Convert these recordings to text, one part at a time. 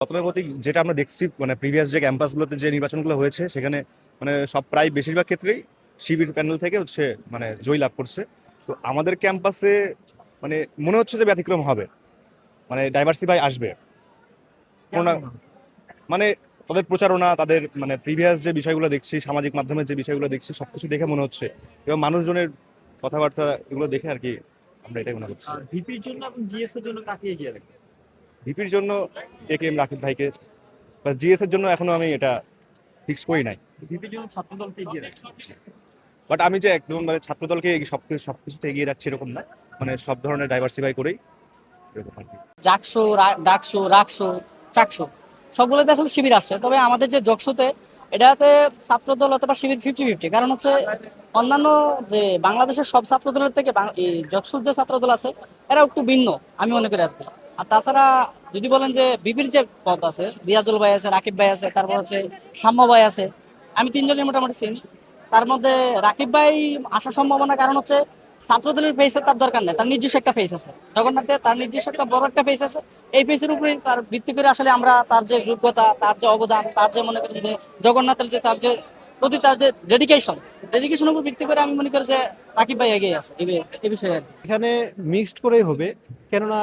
গতানুগতিক যেটা আমরা দেখছি মানে প্রিভিয়াস যে ক্যাম্পাসগুলোতে যে নির্বাচনগুলো হয়েছে সেখানে মানে সব প্রায় বেশিরভাগ ক্ষেত্রেই শিবির প্যানেল থেকে হচ্ছে মানে জয় লাভ করছে। তো আমাদের ক্যাম্পাসে মানে মনে হচ্ছে যে ব্যতিক্রম হবে, মানে ডাইভার্সিফাই আসবে কোনো না, মানে তাদের প্রচারণা, তাদের মানে প্রিভিয়াস যে বিষয়গুলো দেখছি, সামাজিক মাধ্যমের যে বিষয়গুলো দেখছি, সবকিছু দেখে মনে হচ্ছে এবং মানুষজনের কথাবার্তা এগুলো দেখে আর কি আমরা এটাই মনে করছি। আর ভিপির জন্য এবং জিএস এর জন্য কাকে এগিয়ে রাখবেন? ভিপির জন্য এ কে এম রাকিব ভাইকে, বা জিএস এর জন্য এখনো আমি এটা ফিক্স করি নাই। ভিপির জন্য ছাত্র দলকে এগিয়ে রাখবেন। বাট আমি যে একদম মানে ছাত্রদলকে সবকিছুতে এগিয়ে রাখছি এরকম না, মানে সব ধরনের ডাইভার্সিফাই করেই এরকম আর কি। জাকসু ডাকসু রাকসু চাকসু সবগুলোতে আসলে শিবির আসছে, তবে আমাদের যে জকসুতে এটাতে ছাত্রদল অথবা শিবির 50-50। কারণ হচ্ছে অন্যান্য যে বাংলাদেশের সব ছাত্রদলের থেকে এই জকসুর যে ছাত্রদল আছে এরা একটু ভিন্ন আমি মনে করি আর কি। আর তাছাড়া যদি বলেন যে বিপির যে পদ আছে, রিয়াজুল ভাই আছে, রাকিব ভাই আছে, তারপর হচ্ছে সাম্য ভাই আছে, আমি তিনজনের মোটামুটি চিনি। তার মধ্যে রাকিব ভাই আসার সম্ভাবনা, কারণ হচ্ছে ছাত্রদলের ফেসে তার দরকার নেই, তার নিজস্ব একটা ফেস আছে জগন্নাথে, তার নিজস্ব একটা বড় একটা ফেস আছে। এই ফেসের উপরে তার ভিত্তি করে আসলে আমরা তার যে যোগ্যতা, তার যে অবদান, তার যে মনে করেন যে জগন্নাথের যে তার যে প্রতি তার যে ডেডিকেশনের উপর ভিত্তি করে আমি মনে করি যে রাকিব ভাই এগিয়ে আছে এই বিষয়ে আর কি। এখানে মিক্সড করেই হবে, কেননা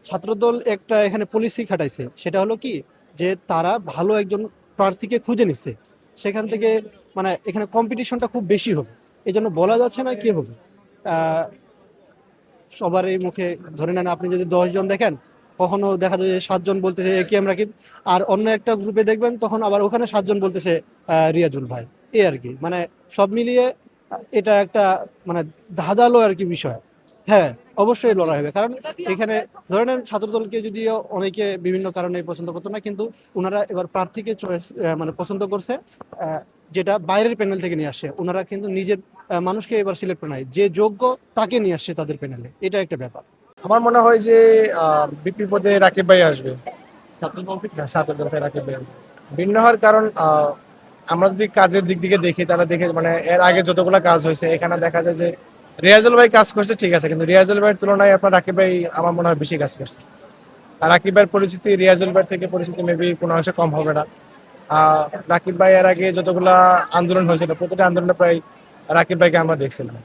ছাত্রদল একটা এখানে পলিসি খাটাইছে, সেটা হলো কি যে তারা ভালো একজন প্রার্থীকে খুঁজে নিচ্ছে, সেখান থেকে মানে এখানে কম্পিটিশনটা খুব বেশি হবে। এই জন্য বলা যাচ্ছে না কে হবে। আহ, সবারই মুখে ধরে নেন, আপনি যদি 10 জন দেখেন, কখনো দেখা যায় যে 7 জন বলতেছে এ কে এম রাকিব, আর অন্য একটা গ্রুপে দেখবেন তখন আবার ওখানে 7 জন বলতেছে রিয়াজুল ভাই। এই আর কি, মানে সব মিলিয়ে এটা একটা মানে ধাঁধালো আর কি বিষয়। হ্যাঁ, অবশ্যই লড়াই হবে, কারণ এখানে ধরে নেন ছাত্রদলকে যদিও অনেকে বিভিন্ন কারণে পছন্দ করতো না, কিন্তু ওনারা এবার প্রার্থীকে চয়েস মানে পছন্দ করছে, আহ, যেটা বাইরের প্যানেল থেকে নিয়ে আসছে। ওনারা কিন্তু নিজের মানুষকে এবার সিলেক্ট করে নাই, যে যোগ্য তাকে নিয়ে আসছে তাদের প্যানেলে। এটা একটা ব্যাপার। আমার মনে হয় যে বিপি পদে রাকিব ভাই আসবে। ছাত্র দল থেকে হ্যাঁ, ছাত্র দল থেকে রাকিব ভাই আসবে। ভিন্ন হওয়ার কারণ আমরা যদি কাজের দিক দিকে দেখি, তারা দেখে মানে এর আগে যতগুলো কাজ হয়েছে এখানে দেখা যায় যে রিয়াজুল ভাই কাজ করছে ঠিক আছে, কিন্তু রিয়াজুল ভাইয়ের তুলনায় আপনার রাকিব ভাই আমার মনে হয় বেশি কাজ করছে। আর রাকিব ভাইয়ের পরিচিতি রিয়াজুল ভাইয়ের থেকে পরিচিতি মেবি কোনো অংশে কম হবে না। রাকিব ভাই এর আগে যতগুলা আন্দোলন হয়েছিল প্রতিটা আন্দোলনে প্রায় রাকিব ভাইকে আমরা দেখছিলাম।